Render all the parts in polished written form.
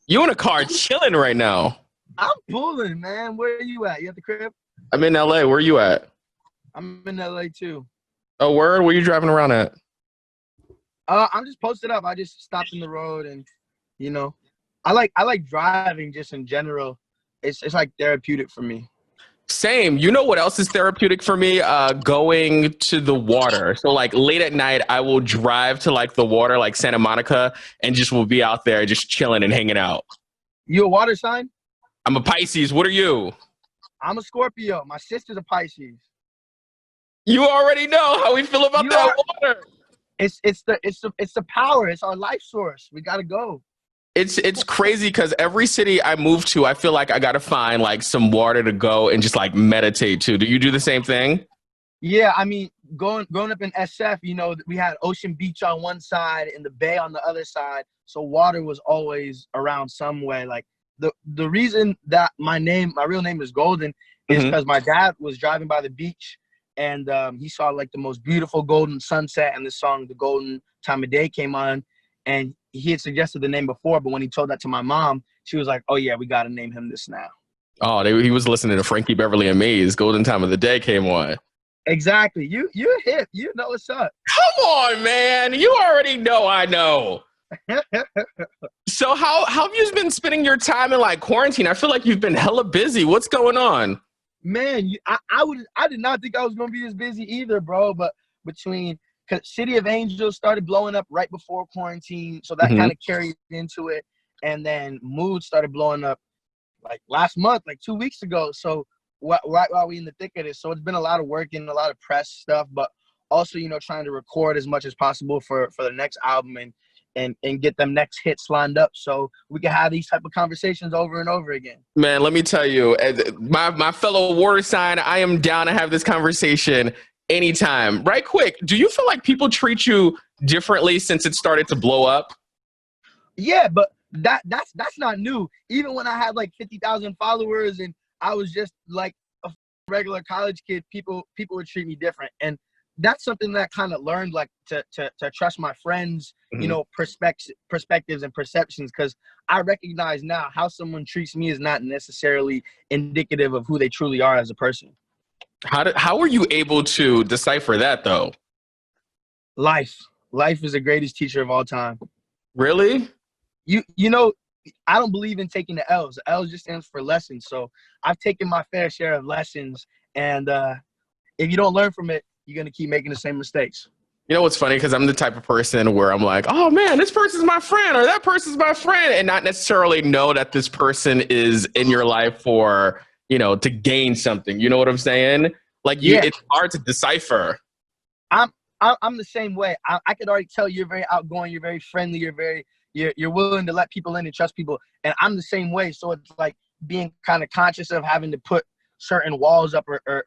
You in a car chilling right now. I'm pulling, man. Where are you at? You at the crib? I'm in LA. Where you at? I'm in LA too. Oh, word? Where you driving around at? I'm just posted up. I just stopped in the road, and you know, I like driving just in general. It's like therapeutic for me. Same. You know what else is therapeutic for me? Going to the water. So like late at night, I will drive to like the water, like Santa Monica, and just will be out there just chilling and hanging out. You a water sign? I'm a Pisces. What are you? I'm a Scorpio. My sister's a Pisces. You already know how we feel about You that are. water. It's the power. It's our life source. We gotta go. It's crazy because every city I move to, I feel like I gotta find like some water to go and just like meditate to. Do you do the same thing? Yeah, I mean, growing up in SF, we had Ocean Beach on one side and the bay on the other side. So water was always around some way. Like the reason that my real name is Golden is Hmm. because my dad was driving by the beach and he saw like the most beautiful golden sunset, and the song "The Golden Time of Day" came on, and he had suggested the name before, but when he told that to my mom, she was like, "Oh yeah, we got to name him this now." Oh, he was listening to Frankie Beverly and Maze. Golden Time of the Day came on. Exactly. You're hip. You know what's up. Come on, man. You already know I know. So how have you been spending your time in like quarantine? I feel like you've been hella busy. What's going on? Man, I did not think I was gonna be this busy either, bro. But between cause City of Angels started blowing up right before quarantine, so that Hmm. kind of carried into it, and then Mood started blowing up like last month, like 2 weeks ago. So right while we in the thick of it, so it's been a lot of work and a lot of press stuff, but also trying to record as much as possible for the next album and get them next hits lined up so we can have these type of conversations over and over again. Man, let me tell you, as my fellow water sign, I am down to have this conversation anytime. Right quick, do you feel like people treat you differently since it started to blow up? Yeah, but that's not new. Even when I had like 50,000 followers and I was just like a regular college kid, people would treat me different, and that's something that I kind of learned, like to trust my friends, Mhm. perspectives and perceptions, because I recognize now how someone treats me is not necessarily indicative of who they truly are as a person. How were you able to decipher that though? Life, life is the greatest teacher of all time. Really? You know, I don't believe in taking the L's. The L's just stands for lessons. So I've taken my fair share of lessons, and if you don't learn from it, you're gonna keep making the same mistakes. You know what's funny? Because I'm the type of person where I'm like, oh man, this person's my friend or that person's my friend, and not necessarily know that this person is in your life for, to gain something. You know what I'm saying? Like Yeah, it's hard to decipher. I'm I'm the same way. I could already tell you're very outgoing. You're very friendly. You're willing to let people in and trust people, and I'm the same way. So it's like being kind of conscious of having to put certain walls up, or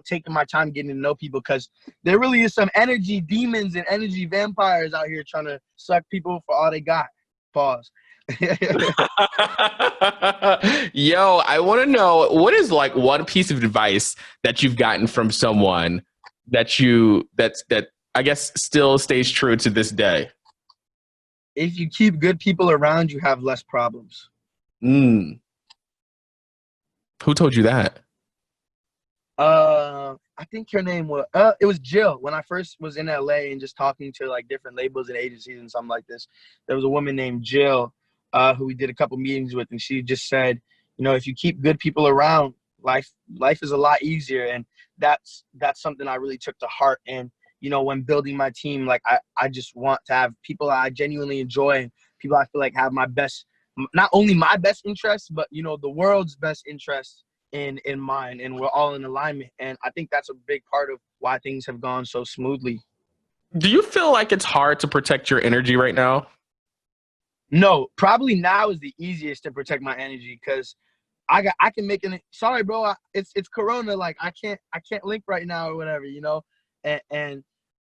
taking my time getting to know people, because there really is some energy demons and energy vampires out here trying to suck people for all they got. Pause. Yo, I want to know what is like one piece of advice that you've gotten from someone that I guess still stays true to this day. If you keep good people around, you have less problems. Mm. Who told you that? I think her name was it was Jill. When I first was in LA and just talking to like different labels and agencies and something like this, there was a woman named Jill, who we did a couple meetings with, and she just said, if you keep good people around, life is a lot easier. And that's something I really took to heart. And when building my team, like I just want to have people I genuinely enjoy, and people I feel like have my best, not only my best interests, but the world's best interests in mind, and we're all in alignment. And I think that's a big part of why things have gone so smoothly. Do you feel like it's hard to protect your energy right now? No, probably now is the easiest to protect my energy, because I can make an sorry bro, it's Corona, like I can't link right now or whatever, and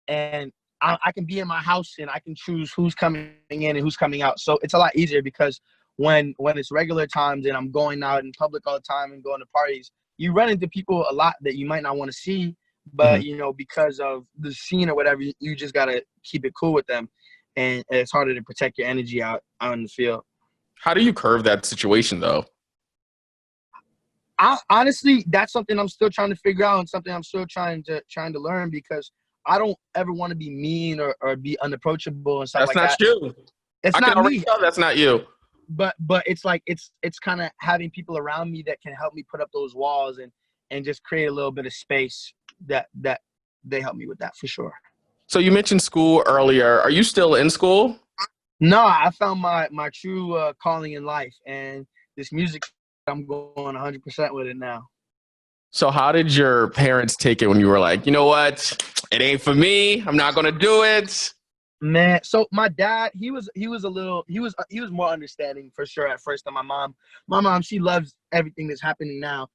I can be in my house and I can choose who's coming in and who's coming out. So it's a lot easier, because when it's regular times and I'm going out in public all the time and going to parties, you run into people a lot that you might not want to see, Mhm. but because of the scene or whatever, you just gotta keep it cool with them, and it's harder to protect your energy out in the field. How do you curve that situation though? Honestly, that's something I'm still trying to figure out, and something I'm still trying to learn, because I don't ever want to be mean or be unapproachable and stuff That's like not that. you. It's I can not already me. tell that's not you. But it's like it's kind of having people around me that can help me put up those walls and just create a little bit of space that they help me with that for sure. So you mentioned school earlier. Are you still in school? No, I found my true calling in life, and this music, I'm going 100% with it now. So how did your parents take it when you were like, you know what? It ain't for me. I'm not going to do it. Man, so my dad, he was more understanding for sure at first than my mom, she loves everything that's happening now.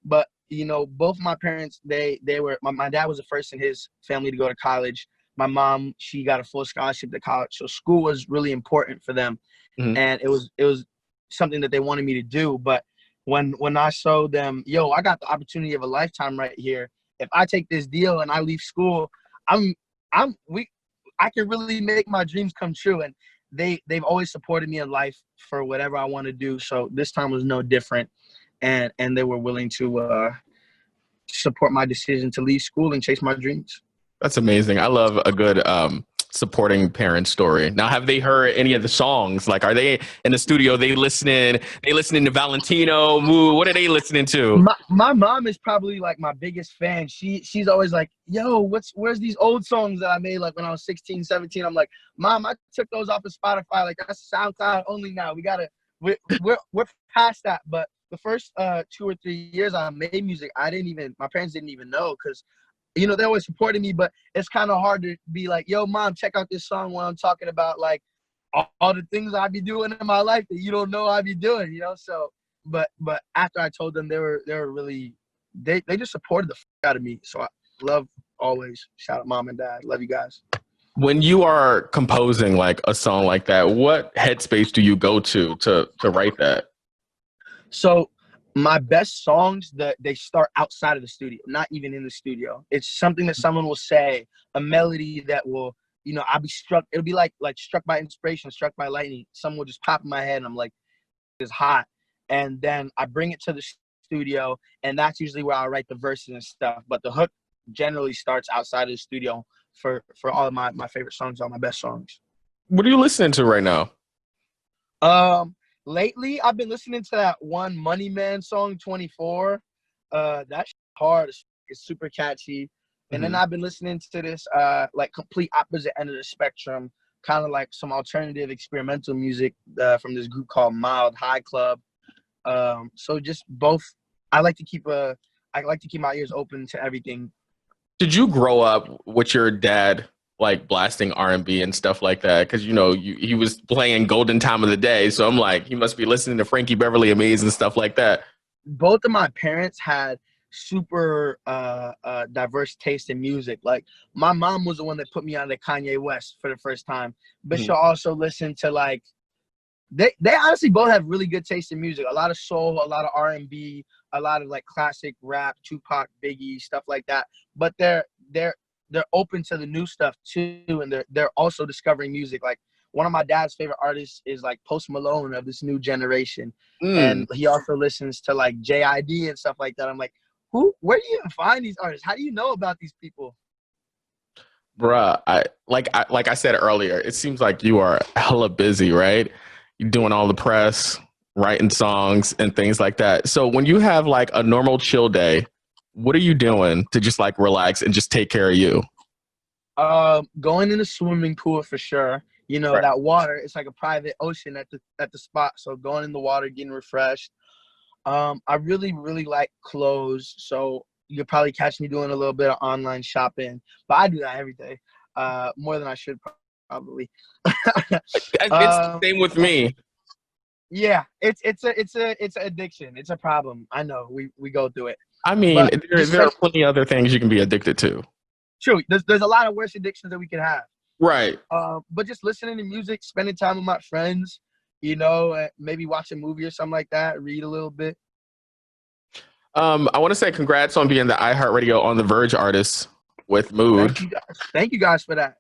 But both my parents, they were my dad was the first in his family to go to college. My mom, she got a full scholarship to college, so school was really important for them, Mhm. and it was something that they wanted me to do. But when I showed them, yo, I got the opportunity of a lifetime right here. If I take this deal and I leave school, I'm I'm we I can really make my dreams come true. And they've always supported me in life for whatever I want to do. So this time was no different, and they were willing to support my decision to leave school and chase my dreams. That's amazing. I love a good supporting parent story. Now, have they heard any of the songs? Like, are they in the studio? They listening? They listening to Valentino? Moo? What are they listening to? My mom is probably like my biggest fan. She's always like, yo, where's these old songs that I made like when I was 16, 17? I'm like, Mom, I took those off of Spotify. Like, that's SoundCloud only now. We're past that. But the first 2 or 3 years I made music, my parents didn't even know, because they always supported me. But it's kind of hard to be like, yo, Mom, check out this song when I'm talking about like all the things I be doing in my life that you don't know I be doing. So but after I told them, they were really, they just supported the out of me. So I love, always shout out Mom and Dad. Love you guys. When you are composing like a song like that, what headspace do you go to write that? So my best songs, that they start outside of the studio, not even in the studio. It's something that someone will say, a melody that will, I'll be struck. It'll be like struck by inspiration, struck by lightning. Someone will just pop in my head, and I'm like, it's hot. And then I bring it to the studio, and that's usually where I write the verses and stuff. But the hook generally starts outside of the studio for all of my favorite songs, all my best songs. What are you listening to right now? Lately I've been listening to that one Money Man song, 24. That's hard. It's super catchy. And then Mhm. I've been listening to this like complete opposite end of the spectrum, kind of like some alternative experimental music from this group called Mild High Club. So just both. I like to keep my ears open to everything. Did you grow up with your dad like blasting R&B and stuff like that? Because he was playing Golden Time of the Day, so I'm like, he must be listening to Frankie Beverly and Maze and stuff like that. Both of my parents had super diverse taste in music. Like, my mom was the one that put me on to Kanye West for the first time, but Mhm. she'll also listen to like, they honestly both have really good taste in music. A lot of soul, a lot of R&B, a lot of like classic rap, Tupac, Biggie, stuff like that. But they're open to the new stuff too, and they're also discovering music. Like, one of my dad's favorite artists is like Post Malone, of this new generation, Mm. and he also listens to like JID and stuff like that. I'm like, where do you even find these artists? How do you know about these people? Bruh, like I said earlier, it seems like you are hella busy, right? You're doing all the press, writing songs and things like that. So when you have like a normal chill day, what are you doing to just like relax and just take care of you? Going in the swimming pool for sure. Right. That water, it's like a private ocean at the spot. So going in the water, getting refreshed. I really, really like clothes. So you'll probably catch me doing a little bit of online shopping, but I do that every day. More than I should probably. It's the um, same with me. yeah, it's an addiction. It's a problem. I know we go through it, I mean, but just there are plenty of other things you can be addicted to. true. There's a lot of worse addictions that we can have. Right. But just listening to music, spending time with my friends, maybe watch a movie or something like that, read a little bit. I want to say congrats on being the iHeartRadio on the Verge artist with Mood. Thank you guys. Thank you guys for that.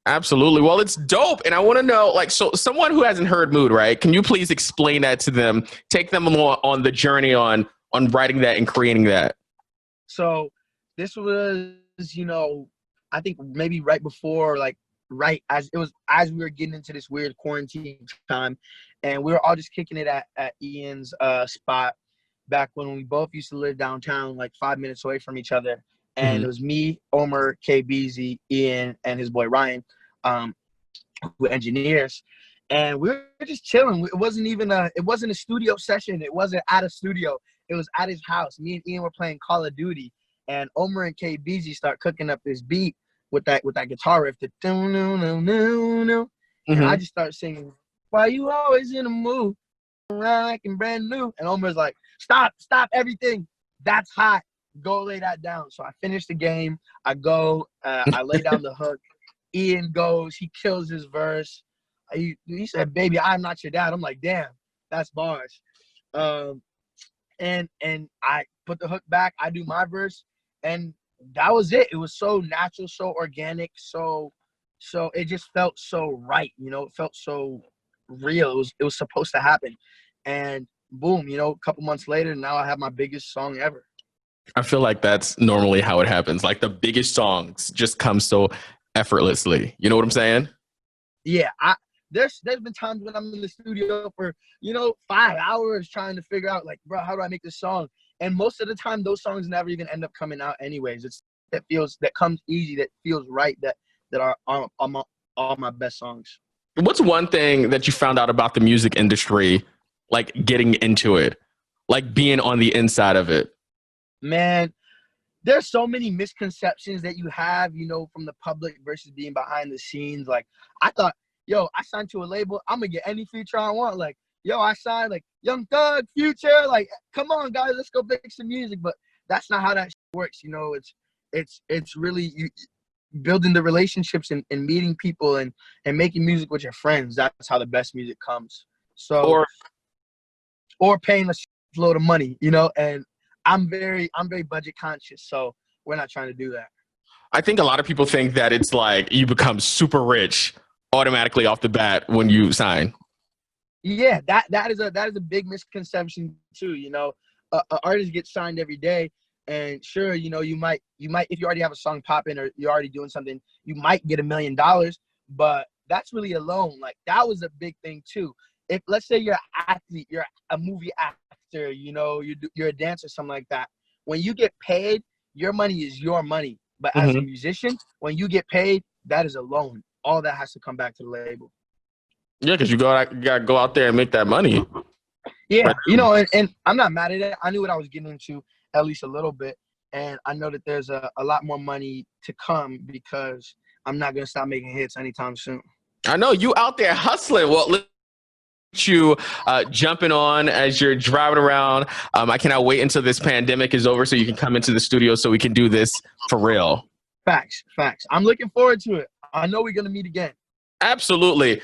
Absolutely. Well, it's dope. And I want to know, like, so someone who hasn't heard Mood, right? Can you please explain that to them? Take them on the journey on writing that and creating that. So this was, I think maybe right before, like right as we were getting into this weird quarantine time, and we were all just kicking it at Ian's spot back when we both used to live downtown, like 5 minutes away from each other. And it was me, Omer, KBZ, Ian, and his boy Ryan, who engineers. And we were just chilling. It wasn't a studio session. It wasn't at a studio. It was at his house. Me and Ian were playing Call of Duty, and Omer and KBZ start cooking up this beat with that guitar riff, the no no no no, and I just start singing. Why you always in a mood, around like brand new? And Omer's like, stop everything. That's hot. Go lay that down. So I finish the game. I go. I lay down the hook. Ian goes. He kills his verse. He said, "Baby, I'm not your dad." I'm like, "Damn, that's bars." And I put the hook back. I do my verse, and that was it. It was so natural, so organic, so it just felt so right. It felt so real. It was supposed to happen, and boom. A couple months later, now I have my biggest song ever. I feel like that's normally how it happens. Like the biggest songs just come so effortlessly. You know what I'm saying? Yeah, there's been times when I'm in the studio for 5 hours trying to figure out, like, bro, how do I make this song? And most of the time, those songs never even end up coming out anyways. It's that comes easy, that feels right, that are all my best songs. What's one thing that you found out about the music industry, like getting into it, like being on the inside of it? Man, there's so many misconceptions that you have, from the public versus being behind the scenes. Like, I thought, I signed to a label, I'm gonna get any feature I want. Like, I signed like Young Thug, Future. Like, come on, guys, let's go make some music. But that's not how that works. It's really building the relationships and meeting people and making music with your friends. That's how the best music comes. So, or paying a load of money, and I'm very budget conscious, so we're not trying to do that. I think a lot of people think that it's like you become super rich automatically off the bat when you sign. Yeah, that is a big misconception too. Artists get signed every day, and sure, you might if you already have a song popping or you're already doing something, you might get $1 million, but that's really alone. Like, that was a big thing too. If, let's say, you're an athlete, you're a movie actor, you're a dancer, something like that. When you get paid, your money is your money. But as a musician, when you get paid, that is a loan. All that has to come back to the label. Yeah, because you gotta go out there and make that money. Yeah, and I'm not mad at it. I knew what I was getting into, at least a little bit. And I know that there's a lot more money to come because I'm not going to stop making hits anytime soon. I know you out there hustling. Well, you jumping on as you're driving around. I cannot wait until this pandemic is over so you can come into the studio so we can do this for real. Facts. I'm looking forward to it. I know we're going to meet again. Absolutely.